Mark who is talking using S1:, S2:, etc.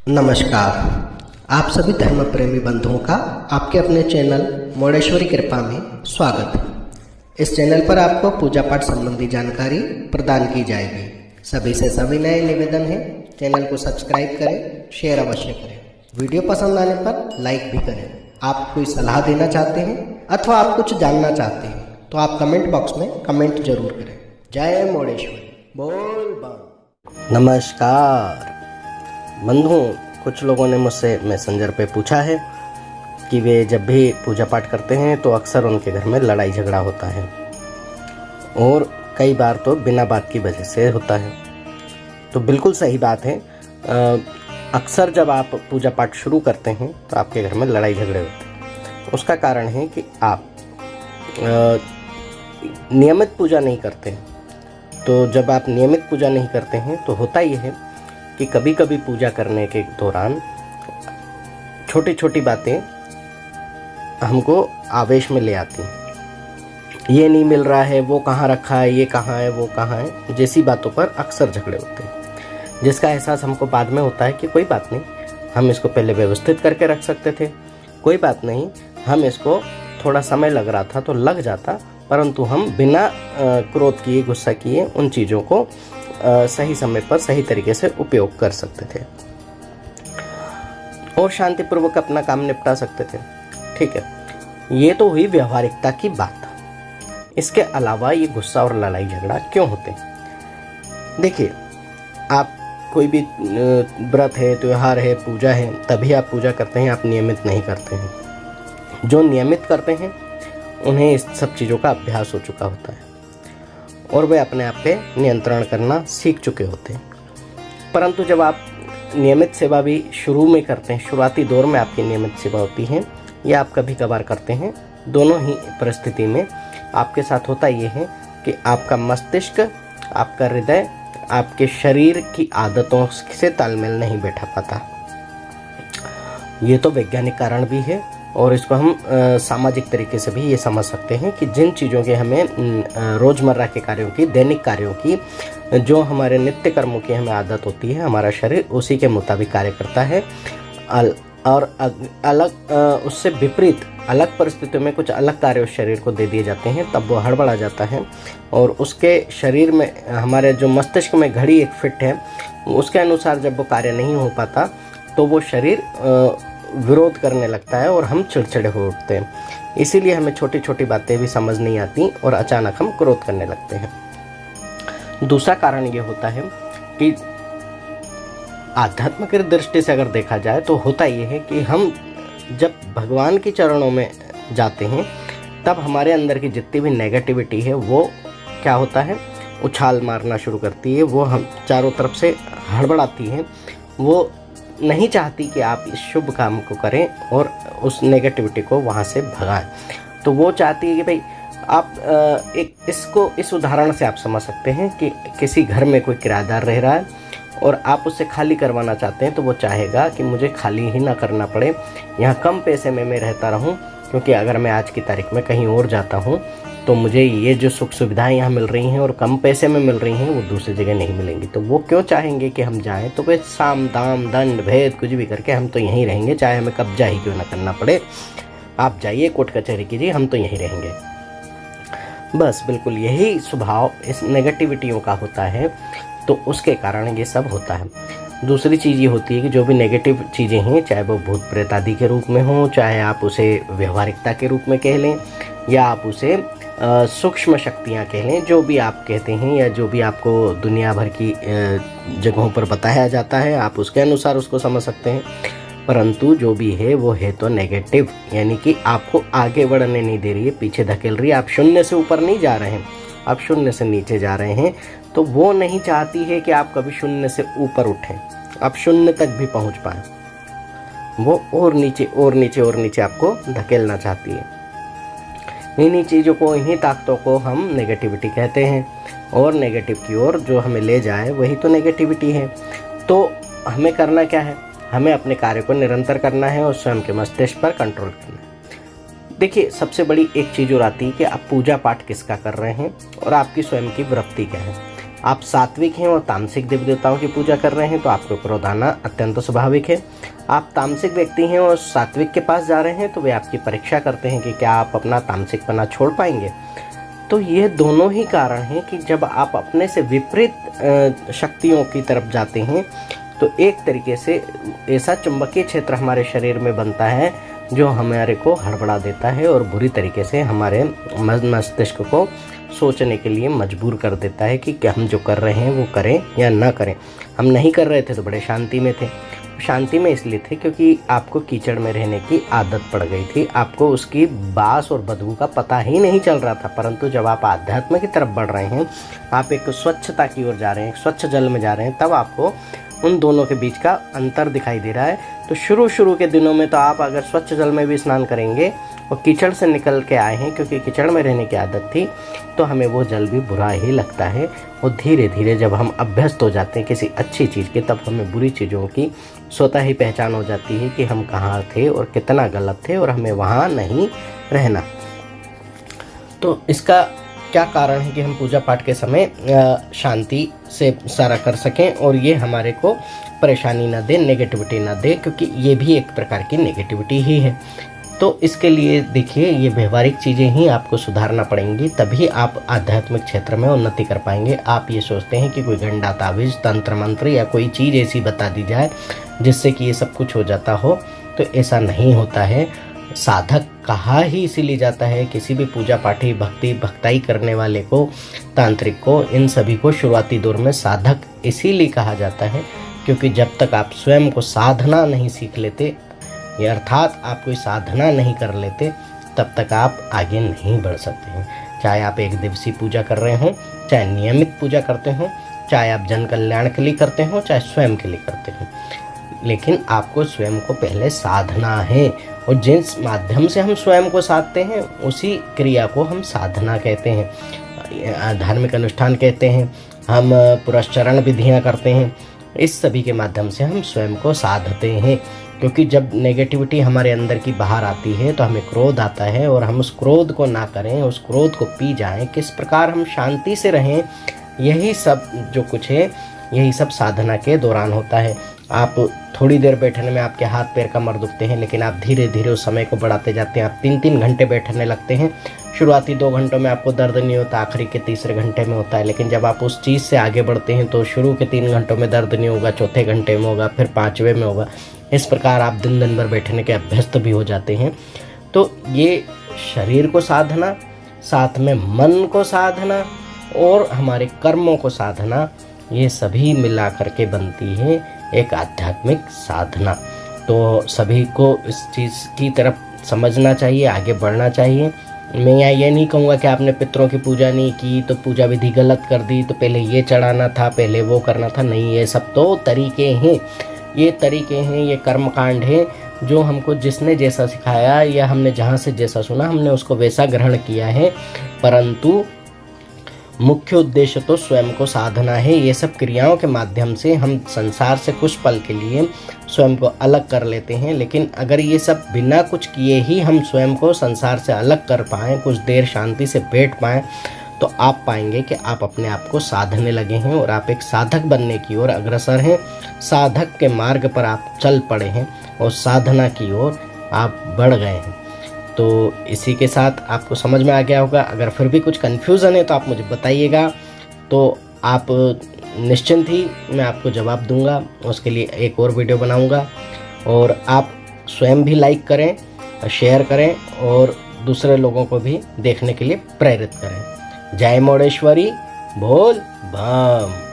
S1: नमस्कार। आप सभी धर्म प्रेमी बंधुओं का आपके अपने चैनल मोडेश्वरी कृपा में स्वागत है। इस चैनल पर आपको पूजा पाठ संबंधी जानकारी प्रदान की जाएगी। सभी से सभी नए निवेदन है, चैनल को सब्सक्राइब करें, शेयर अवश्य करें। वीडियो पसंद आने पर लाइक भी करें। आप कोई सलाह देना चाहते हैं अथवा आप कुछ जानना चाहते हैं तो आप कमेंट बॉक्स में कमेंट जरूर करें। जय मोडेश्वरी, बोल बम।
S2: नमस्कार बंधुओं, कुछ लोगों ने मुझसे मैसेंजर पे पूछा है कि वे जब भी पूजा पाठ करते हैं तो अक्सर उनके घर में लड़ाई झगड़ा होता है और कई बार तो बिना बात की वजह से होता है। तो बिल्कुल सही बात है। अक्सर जब आप पूजा पाठ शुरू करते हैं तो आपके घर में लड़ाई झगड़े होते हैं। उसका कारण है कि आप नियमित पूजा नहीं करते हैं। तो जब आप नियमित पूजा नहीं करते हैं तो होता ये है कि कभी कभी पूजा करने के दौरान छोटी छोटी बातें हमको आवेश में ले आती हैं। ये नहीं मिल रहा है, वो कहाँ रखा है, ये कहाँ है, वो कहाँ है, जैसी बातों पर अक्सर झगड़े होते हैं, जिसका एहसास हमको बाद में होता है कि कोई बात नहीं, हम इसको पहले व्यवस्थित करके रख सकते थे, कोई बात नहीं, हम इसको थोड़ा समय लग रहा था तो लग जाता, परंतु हम बिना क्रोध किए, गुस्सा किए उन चीज़ों को सही समय पर सही तरीके से उपयोग कर सकते थे और शांतिपूर्वक अपना काम निपटा सकते थे। ठीक है, ये तो हुई व्यवहारिकता की बात। इसके अलावा ये गुस्सा और लड़ाई झगड़ा क्यों होते हैं? देखिए, आप कोई भी व्रत है, त्योहार है, पूजा है, तभी आप पूजा करते हैं, आप नियमित नहीं करते हैं। जो नियमित करते हैं उन्हें इस सब चीज़ों का अभ्यास हो चुका होता है और वे अपने आप पे नियंत्रण करना सीख चुके होते हैं। परंतु जब आप नियमित सेवा भी शुरू में करते हैं, शुरुआती दौर में आपकी नियमित सेवा होती है या आप कभी कभार करते हैं, दोनों ही परिस्थिति में आपके साथ होता ये है कि आपका मस्तिष्क, आपका हृदय, आपके शरीर की आदतों से तालमेल नहीं बैठा पाता। ये तो वैज्ञानिक कारण भी है और इसको हम सामाजिक तरीके से भी ये समझ सकते हैं कि जिन चीज़ों के हमें रोज़मर्रा के कार्यों की, दैनिक कार्यों की, जो हमारे नित्य कर्मों की हमें आदत होती है, हमारा शरीर उसी के मुताबिक कार्य करता है। और अलग उससे विपरीत अलग परिस्थितियों में कुछ अलग कार्य उस शरीर को दे दिए जाते हैं, तब वो हड़बड़ा जाता है और उसके शरीर में, हमारे जो मस्तिष्क में घड़ी एक फिट है, उसके अनुसार जब वो कार्य नहीं हो पाता तो वो शरीर विरोध करने लगता है और हम चिड़चिड़े हो उठते हैं। इसीलिए हमें छोटी छोटी बातें भी समझ नहीं आती और अचानक हम क्रोध करने लगते हैं। दूसरा कारण ये होता है कि आध्यात्म की दृष्टि से अगर देखा जाए तो होता ये है कि हम जब भगवान के चरणों में जाते हैं तब हमारे अंदर की जितनी भी नेगेटिविटी है वो क्या होता है, उछाल मारना शुरू करती है। वो हम चारों तरफ से हड़बड़ाती है, वो नहीं चाहती कि आप इस शुभ काम को करें और उस नेगेटिविटी को वहाँ से भगाएं। तो वो चाहती है कि भाई आप इस उदाहरण से आप समझ सकते हैं कि किसी घर में कोई किराएदार रह रहा है और आप उससे खाली करवाना चाहते हैं, तो वो चाहेगा कि मुझे खाली ही ना करना पड़े, यहाँ कम पैसे में मैं रहता रहूँ, क्योंकि अगर मैं आज की तारीख में कहीं और जाता हूँ तो मुझे ये जो सुख सुविधाएं यहाँ मिल रही हैं और कम पैसे में मिल रही हैं वो दूसरी जगह नहीं मिलेंगी। तो वो क्यों चाहेंगे कि हम जाएं? तो वे साम दाम दंड भेद कुछ भी करके हम तो यहीं रहेंगे, चाहे हमें कब्जा ही क्यों ना करना पड़े, आप जाइए कोर्ट कचहरी कीजिए, हम तो यहीं रहेंगे। बस बिल्कुल यही स्वभाव इस नेगेटिविटियों का होता है, तो उसके कारण ये सब होता है। दूसरी चीज़ ये होती है कि जो भी नेगेटिव चीज़ें हैं, चाहे वो भूत प्रेत आदि के रूप में हो, चाहे आप उसे व्यवहारिकता के रूप में कह लें या आप उसे सूक्ष्म शक्तियाँ कह लें, जो भी आप कहते हैं या जो भी आपको दुनिया भर की जगहों पर बताया जाता है, आप उसके अनुसार उसको समझ सकते हैं। परंतु जो भी है वो है तो नेगेटिव, यानी कि आपको आगे बढ़ने नहीं दे रही है, पीछे धकेल रही है। आप शून्य से ऊपर नहीं जा रहे हैं, आप शून्य से नीचे जा रहे हैं। तो वो नहीं चाहती है कि आप कभी शून्य से ऊपर उठें, आप शून्य तक भी पहुंच पाएं। वो और नीचे और नीचे और नीचे आपको धकेलना चाहती है। इन्हीं चीज़ों को, इन्हीं ताकतों को हम नेगेटिविटी कहते हैं और नेगेटिव की ओर जो हमें ले जाए वही तो नेगेटिविटी है। तो हमें करना क्या है? हमें अपने कार्य को निरंतर करना है और स्वयं के मस्तिष्क पर कंट्रोल करना है। देखिए, सबसे बड़ी एक चीज़ और आती है कि आप पूजा पाठ किसका कर रहे हैं और आपकी स्वयं की वृत्ति क्या है। आप सात्विक हैं और तामसिक देवी देवताओं की पूजा कर रहे हैं तो आपको क्रोध आना अत्यंत स्वाभाविक है। आप तामसिक व्यक्ति हैं और सात्विक के पास जा रहे हैं तो वे आपकी परीक्षा करते हैं कि क्या आप अपना तामसिकपना छोड़ पाएंगे। तो ये दोनों ही कारण हैं कि जब आप अपने से विपरीत शक्तियों की तरफ जाते हैं तो एक तरीके से ऐसा चुंबकीय क्षेत्र हमारे शरीर में बनता है जो हमारे को हड़बड़ा देता है और बुरी तरीके से हमारे मस्तिष्क को सोचने के लिए मजबूर कर देता है कि क्या हम जो कर रहे हैं वो करें या ना करें। हम नहीं कर रहे थे तो बड़े शांति में थे। शांति में इसलिए थे क्योंकि आपको कीचड़ में रहने की आदत पड़ गई थी, आपको उसकी बास और बदबू का पता ही नहीं चल रहा था। परंतु जब आप आध्यात्म की तरफ बढ़ रहे हैं, आप एक स्वच्छता की ओर जा रहे हैं, स्वच्छ जल में जा रहे हैं, तब आपको उन दोनों के बीच का अंतर दिखाई दे रहा है। तो शुरू के दिनों में तो आप अगर स्वच्छ जल में भी स्नान करेंगे और कीचड़ से निकल के आए हैं क्योंकि कीचड़ में रहने की आदत थी, तो हमें वो जल भी बुरा ही लगता है। और धीरे धीरे जब हम अभ्यस्त हो जाते हैं किसी अच्छी चीज़ के, तब हमें बुरी चीज़ों की स्वतः ही पहचान हो जाती है कि हम कहाँ थे और कितना गलत थे और हमें वहाँ नहीं रहना। तो इसका क्या कारण है कि हम पूजा पाठ के समय शांति से सारा कर सकें और ये हमारे को परेशानी ना दे, नेगेटिविटी ना दे, क्योंकि ये भी एक प्रकार की नेगेटिविटी ही है। तो इसके लिए देखिए, ये व्यवहारिक चीज़ें ही आपको सुधारना पड़ेंगी, तभी आप आध्यात्मिक क्षेत्र में उन्नति कर पाएंगे। आप ये सोचते हैं कि कोई गंडा ताबीज़, तंत्र मंत्र या कोई चीज़ ऐसी बता दी जाए जिससे कि ये सब कुछ हो जाता हो, तो ऐसा नहीं होता है। साधक कहा ही इसीलिए जाता है, किसी भी पूजा पाठी भक्ताई करने वाले को, तांत्रिक को, इन सभी को शुरुआती दौर में साधक इसीलिए कहा जाता है क्योंकि जब तक आप स्वयं को साधना नहीं सीख लेते, या अर्थात आप कोई साधना नहीं कर लेते, तब तक आप आगे नहीं बढ़ सकते हैं। चाहे आप एक दिवसीय पूजा कर रहे हों, चाहे नियमित पूजा करते हों, चाहे आप जन कल्याण के लिए करते हों, चाहे स्वयं के लिए करते हों, लेकिन आपको स्वयं को पहले साधना है। और जिस माध्यम से हम स्वयं को साधते हैं उसी क्रिया को हम साधना कहते हैं, धार्मिक अनुष्ठान कहते हैं, हम पुरस्चरण विधियाँ करते हैं। इस सभी के माध्यम से हम स्वयं को साधते हैं, क्योंकि जब नेगेटिविटी हमारे अंदर की बाहर आती है तो हमें क्रोध आता है और हम उस क्रोध को ना करें, उस क्रोध को पी जाएं, किस प्रकार हम शांति से रहें, यही सब जो कुछ है, यही सब साधना के दौरान होता है। आप थोड़ी देर बैठने में आपके हाथ पैर कमर दुखते हैं, लेकिन आप धीरे धीरे उस समय को बढ़ाते जाते हैं। आप 3-3 घंटे बैठने लगते हैं। शुरुआती 2 घंटों में आपको दर्द नहीं होता, आखिरी के तीसरे घंटे में होता है। लेकिन जब आप उस चीज़ से आगे बढ़ते हैं तो शुरू के 3 घंटों में दर्द नहीं होगा, चौथे घंटे में होगा, फिर 5वें में होगा। इस प्रकार आप दिन भर बैठने के अभ्यस्त भी हो जाते हैं। तो ये शरीर को साधना, साथ में मन को साधना और हमारे कर्मों को साधना, ये सभी मिला करके बनती है एक आध्यात्मिक साधना। तो सभी को इस चीज़ की तरफ समझना चाहिए, आगे बढ़ना चाहिए। मैं यहाँ ये नहीं कहूँगा कि आपने पितरों की पूजा नहीं की तो पूजा विधि गलत कर दी, तो पहले ये चढ़ाना था, पहले वो करना था। नहीं, ये सब तो तरीके हैं, ये तरीके हैं, ये कर्मकांड हैं जो हमको जिसने जैसा सिखाया या हमने जहाँ से जैसा सुना हमने उसको वैसा ग्रहण किया है। परंतु मुख्य उद्देश्य तो स्वयं को साधना है। ये सब क्रियाओं के माध्यम से हम संसार से कुछ पल के लिए स्वयं को अलग कर लेते हैं, लेकिन अगर ये सब बिना कुछ किए ही हम स्वयं को संसार से अलग कर पाएँ, कुछ देर शांति से बैठ पाएँ, तो आप पाएंगे कि आप अपने आप को साधने लगे हैं और आप एक साधक बनने की ओर अग्रसर हैं। साधक के मार्ग पर आप चल पड़े हैं और साधना की ओर आप बढ़ गए हैं। तो इसी के साथ आपको समझ में आ गया होगा। अगर फिर भी कुछ कन्फ्यूज़न है तो आप मुझे बताइएगा, तो आप निश्चिंत ही मैं आपको जवाब दूंगा। उसके लिए एक और वीडियो बनाऊंगा और आप स्वयं भी लाइक करें, शेयर करें और दूसरे लोगों को भी देखने के लिए प्रेरित करें। जय मोडेश्वरी, बोल बम।